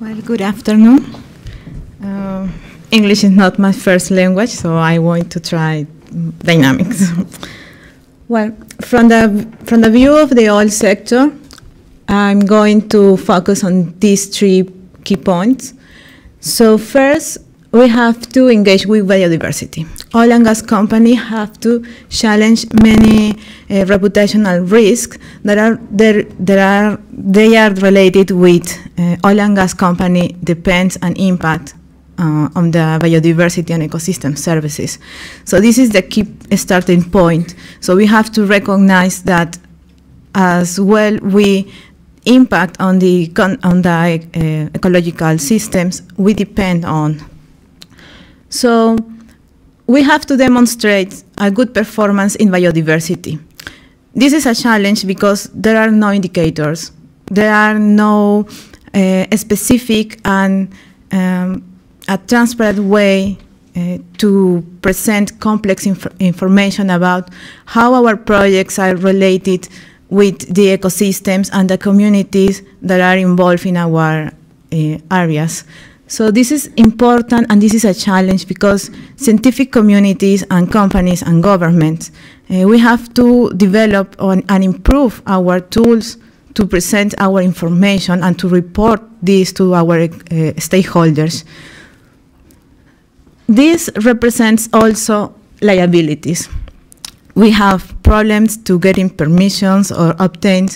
Well, good afternoon. English is not my first language, so I want to try dynamics. Well, from the view of the oil sector, I'm going to focus on these three key points. So first, we have to engage with biodiversity. Oil and gas companies have to challenge many reputational risks that are related with oil and gas company depends and impact on the biodiversity and ecosystem services. So this is the key starting point. So we have to recognize that as well we impact on the ecological systems we depend on. So we have to demonstrate a good performance in biodiversity. This is a challenge because there are no indicators. There are no specific and a transparent way to present complex information about how our projects are related with the ecosystems and the communities that are involved in our areas. So this is important and this is a challenge because scientific communities and companies and governments, we have to develop and improve our tools to present our information and to report this to our stakeholders. This represents also liabilities. We have problems to getting permissions or obtain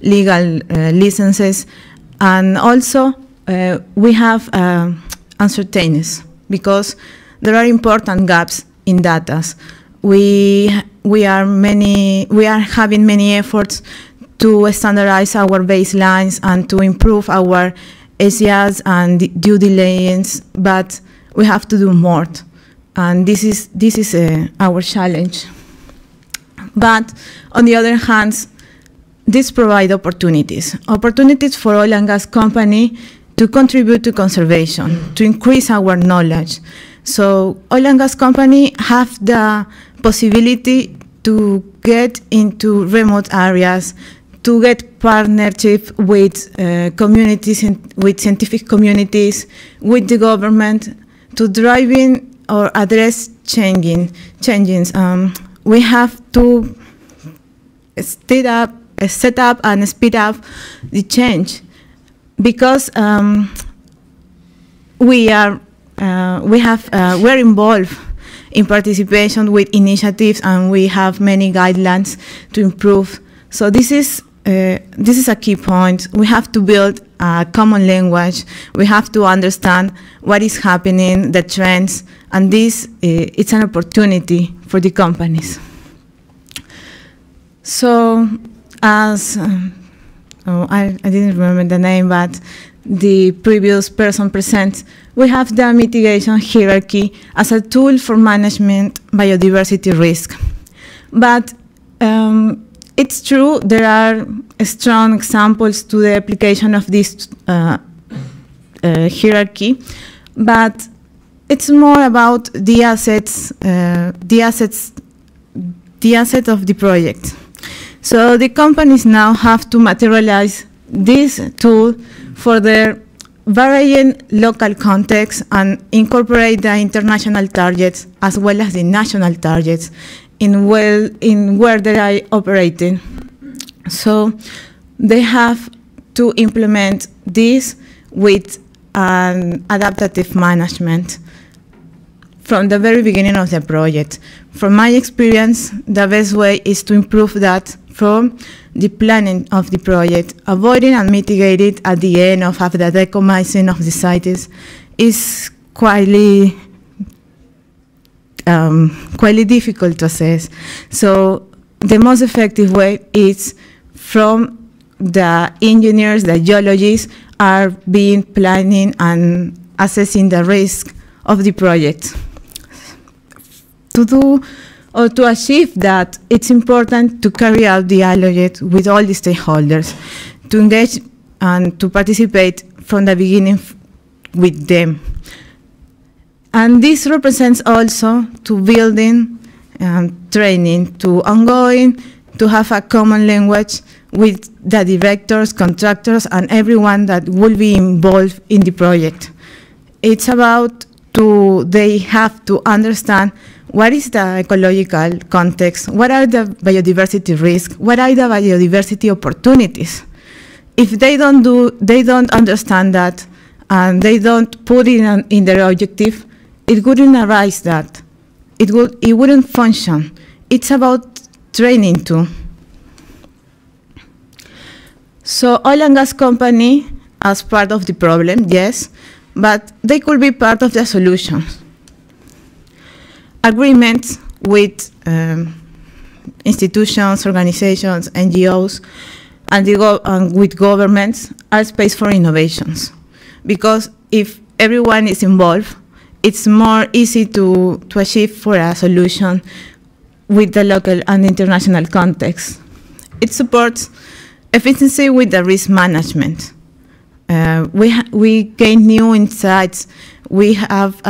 legal licenses, and also we have uncertainties because there are important gaps in data. We are having many efforts to standardize our baselines and to improve our SEAs and due diligence, but we have to do more, and this is our challenge. But on the other hand, this provides opportunities for oil and gas company to contribute to conservation, to increase our knowledge. So oil and gas company have the possibility to get into remote areas, to get partnership with communities, with scientific communities, with the government, to drive in or address changes. We have to set up and speed up the change because we're involved in participation with initiatives and we have many guidelines to improve. So this is a key point. We have to build a common language. We have to understand what is happening, the trends, and this it's an opportunity for the companies. So as I didn't remember the name, but the previous person present, we have the mitigation hierarchy as a tool for management biodiversity risk. But it's true, there are strong examples to the application of this hierarchy, but it's more about the assets of the project. So the companies now have to materialize this tool for their varying local context and incorporate the international targets as well as the national targets in where they are operating. So they have to implement this with an adaptive management from the very beginning of the project. From my experience, the best way is to improve that from the planning of the project. Avoiding and mitigating at the end of the decommissioning of the sites is quite difficult to assess. So the most effective way is from the engineers, the geologists are being planning and assessing the risk of the project. To do or to achieve that, it's important to carry out the dialogue with all the stakeholders, to engage and to participate from the beginning with them. And this represents also to building training, to ongoing, to have a common language with the directors, contractors, and everyone that will be involved in the project. It's about they have to understand what is the ecological context, what are the biodiversity risks, what are the biodiversity opportunities. If they don't understand that, and they don't put it in their objective, it wouldn't arise that. It wouldn't function. It's about training too. So oil and gas company as part of the problem, yes, but they could be part of the solution. Agreements with institutions, organizations, NGOs, and with governments are space for innovations. Because if everyone is involved, it's more easy to achieve for a solution with the local and international context. It supports efficiency with the risk management. We gain new insights. We have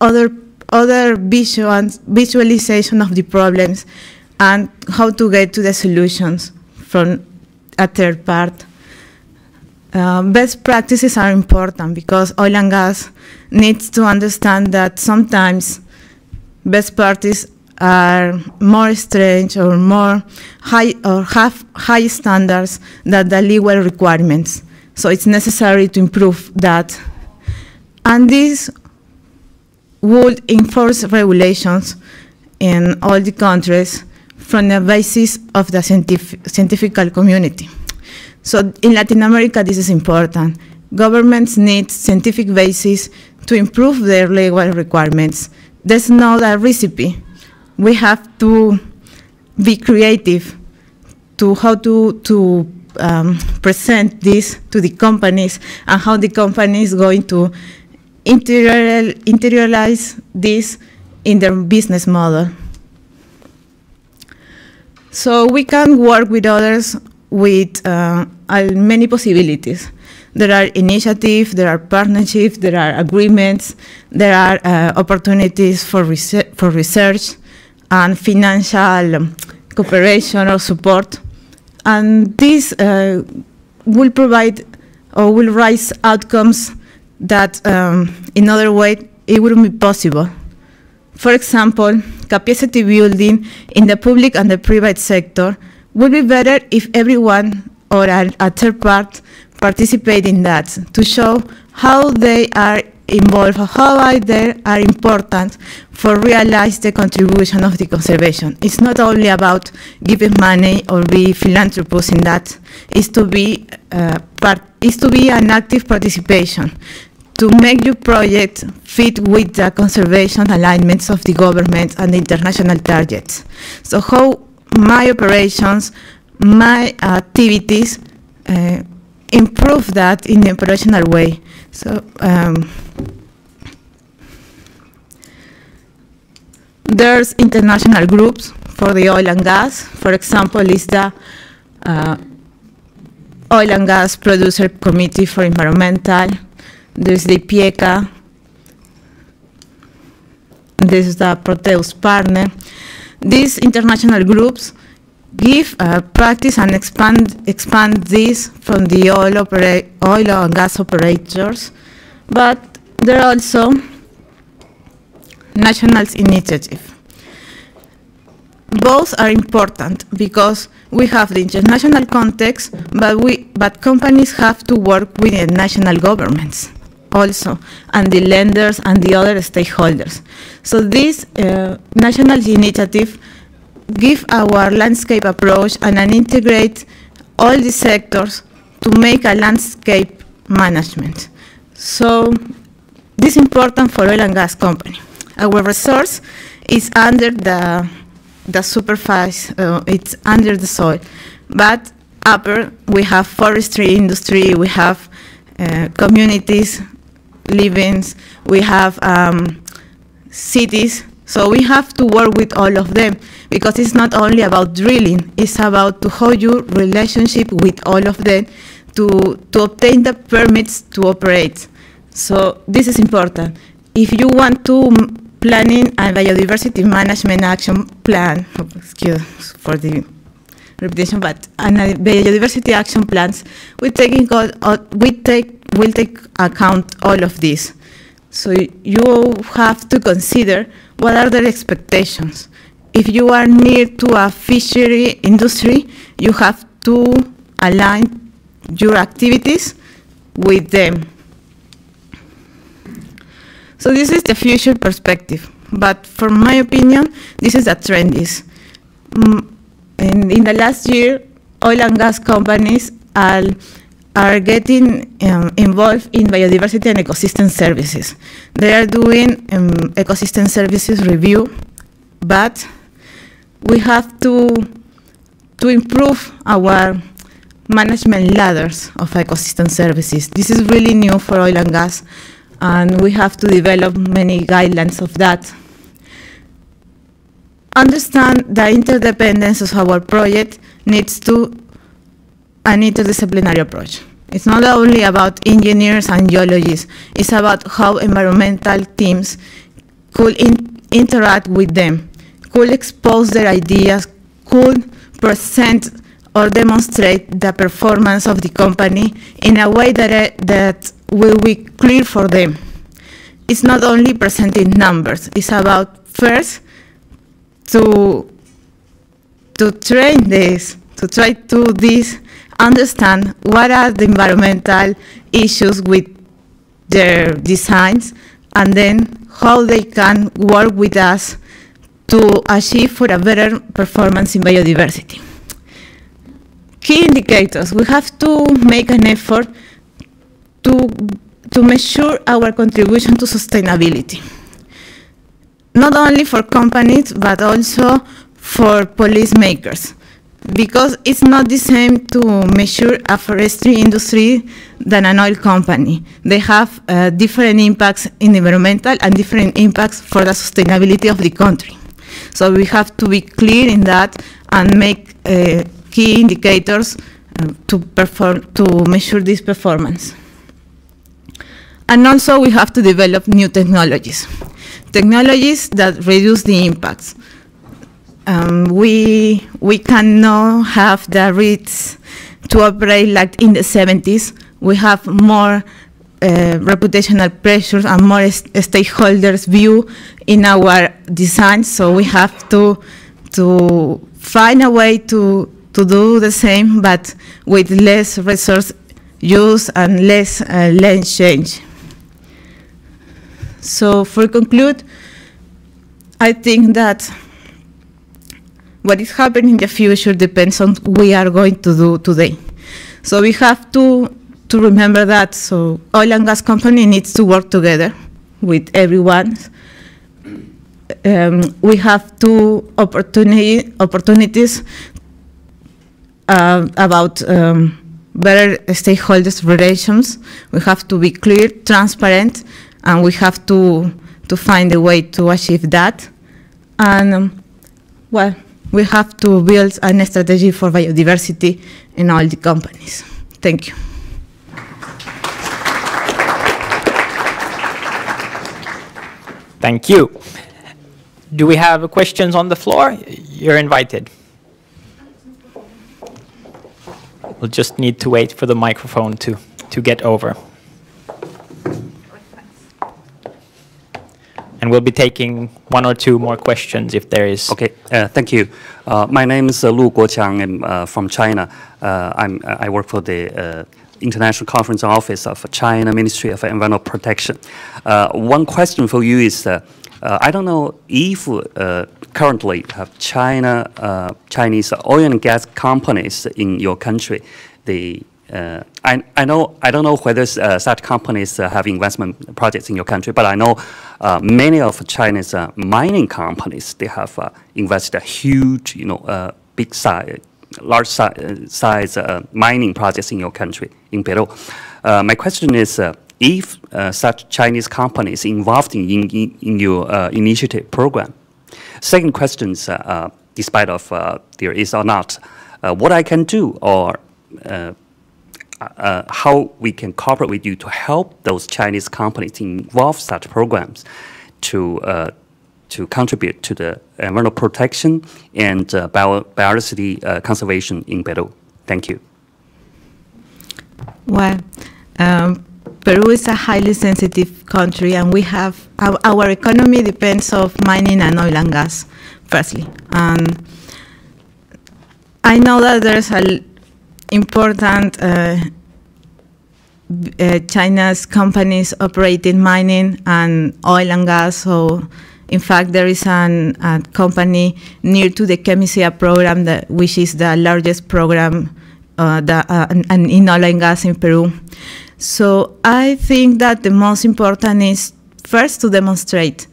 other visualization of the problems and how to get to the solutions from a third part. Best practices are important because oil and gas needs to understand that sometimes best practices are more strange or more high or have high standards than the legal requirements. So it's necessary to improve that. And this would enforce regulations in all the countries from the basis of the scientific community. So in Latin America, this is important. Governments need scientific basis to improve their legal requirements. There's not a recipe. We have to be creative to how to present this to the companies and how the company is going to interiorize this in their business model. So we can work with others with many possibilities. There are initiatives, there are partnerships, there are agreements, there are opportunities for research and financial cooperation or support. And this will provide or will raise outcomes that in other way it wouldn't be possible. For example, capacity building in the public and the private sector would be better if everyone or a third part participate in that to show how they are involved, how they are important for realize the contribution of the conservation. It's not only about giving money or be philanthropists in that. It's to be an active participation to make your project fit with the conservation alignments of the government and the international targets. So how my operations, my activities improve that in an operational way. So there's international groups for the oil and gas. For example, is the Oil and Gas Producer Committee for Environmental. There's the PIECA. This is the Proteus partner. These international groups give practice and expand this from the oil and gas operators, but there are also national initiatives. Both are important because we have the international context, but companies have to work with the national governments also, and the lenders and the other stakeholders. So this national initiative give our landscape approach and integrate all the sectors to make a landscape management. So this is important for oil and gas company. Our resource is under the superfice, it's under the soil. But upper, we have forestry industry, we have communities, livings, we have cities. So we have to work with all of them because it's not only about drilling, it's about to hold your relationship with all of them to obtain the permits to operate. So this is important. If you want to planning a biodiversity management action plan, excuse for the repetition, but biodiversity action plans will take account all of this. So you have to consider what are their expectations. If you are near to a fishery industry, you have to align your activities with them. So this is the future perspective, but from my opinion, this is a trend. In the last year, oil and gas companies are getting involved in biodiversity and ecosystem services. They are doing ecosystem services review, but we have to improve our management ladders of ecosystem services. This is really new for oil and gas, and we have to develop many guidelines of that. Understand the interdependence of our project needs to an interdisciplinary approach. It's not only about engineers and geologists, it's about how environmental teams could interact with them, could expose their ideas, could present or demonstrate the performance of the company in a way that will be clear for them. It's not only presenting numbers, it's about first to train this, to try to understand what are the environmental issues with their designs, and then how they can work with us to achieve for a better performance in biodiversity. Key indicators. We have to make an effort to measure our contribution to sustainability, not only for companies, but also for policymakers, because it's not the same to measure a forestry industry than an oil company. They have different impacts in environmental and different impacts for the sustainability of the country. So we have to be clear in that and make key indicators to measure this performance. And also we have to develop new technologies that reduce the impacts. We cannot have the risks to operate like in the 70s. We have more reputational pressures and more stakeholders' view in our design, so we have to find a way to do the same, but with less resource use and less land change. So for conclude, I think that what is happening in the future depends on what we are going to do today. So we have to remember that. So oil and gas company needs to work together with everyone. We have two opportunities about better stakeholders relations. We have to be clear, transparent, and we have to find a way to achieve that. And well, we have to build a strategy for biodiversity in all the companies. Thank you. Thank you. Do we have questions on the floor? You're invited. We'll just need to wait for the microphone to get over. And we'll be taking one or two more questions if there is. Okay, thank you. My name is Lu Guoqiang. I'm from China. I work for the International Conference Office of China Ministry of Environmental Protection. One question for you is, I don't know if currently have Chinese oil and gas companies in your country. I don't know whether such companies have investment projects in your country, but I know many of China's mining companies, they have invested a huge, big size, large size mining projects in your country, in Peru. My question is, if such Chinese companies involved in your initiative program. Second question is, despite of there is or not, what I can do or how we can cooperate with you to help those Chinese companies to involve such programs to to contribute to the environmental protection and biodiversity conservation in Peru? Thank you. Well, Peru is a highly sensitive country, and we have our economy depends on mining and oil and gas, firstly. And I know that there's an important China's companies operating mining and oil and gas. So, in fact, there is a company near to the Chemisea program, which is the largest program in oil and gas in Peru. So I think that the most important is first to demonstrate.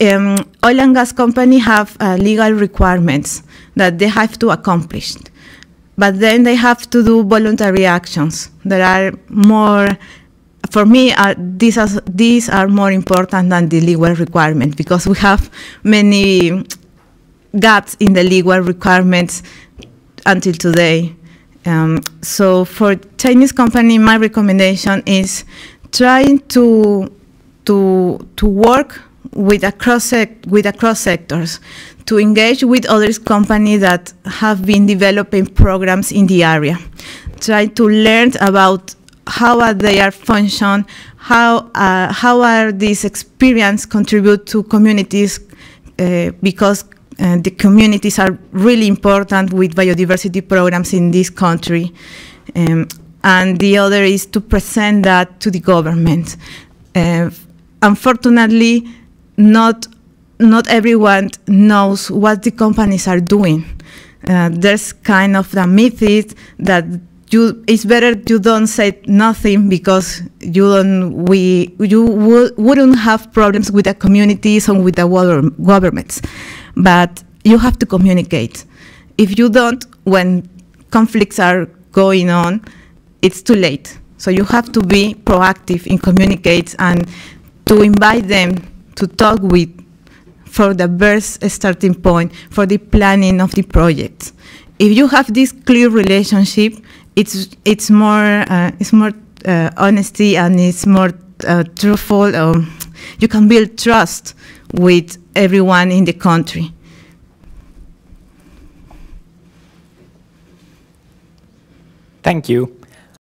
Oil and gas companies have legal requirements that they have to accomplish. But then they have to do voluntary actions that are more, for me, these are more important than the legal requirement, because we have many gaps in the legal requirements until today. So for Chinese company, my recommendation is trying to work with across sectors, to engage with other companies that have been developing programs in the area. Try to learn about how they are function, how are these experience contribute to communities, because the communities are really important with biodiversity programs in this country. And the other is to present that to the government. Unfortunately, not everyone knows what the companies are doing. There's kind of the myth that it's better you don't say nothing, because you wouldn't have problems with the communities and with the governments. But you have to communicate. If you don't, when conflicts are going on, it's too late. So you have to be proactive in communicate and to invite them to talk with for the best starting point for the planning of the project. If you have this clear relationship, it's more honesty, and it's more truthful. You can build trust with everyone in the country. Thank you.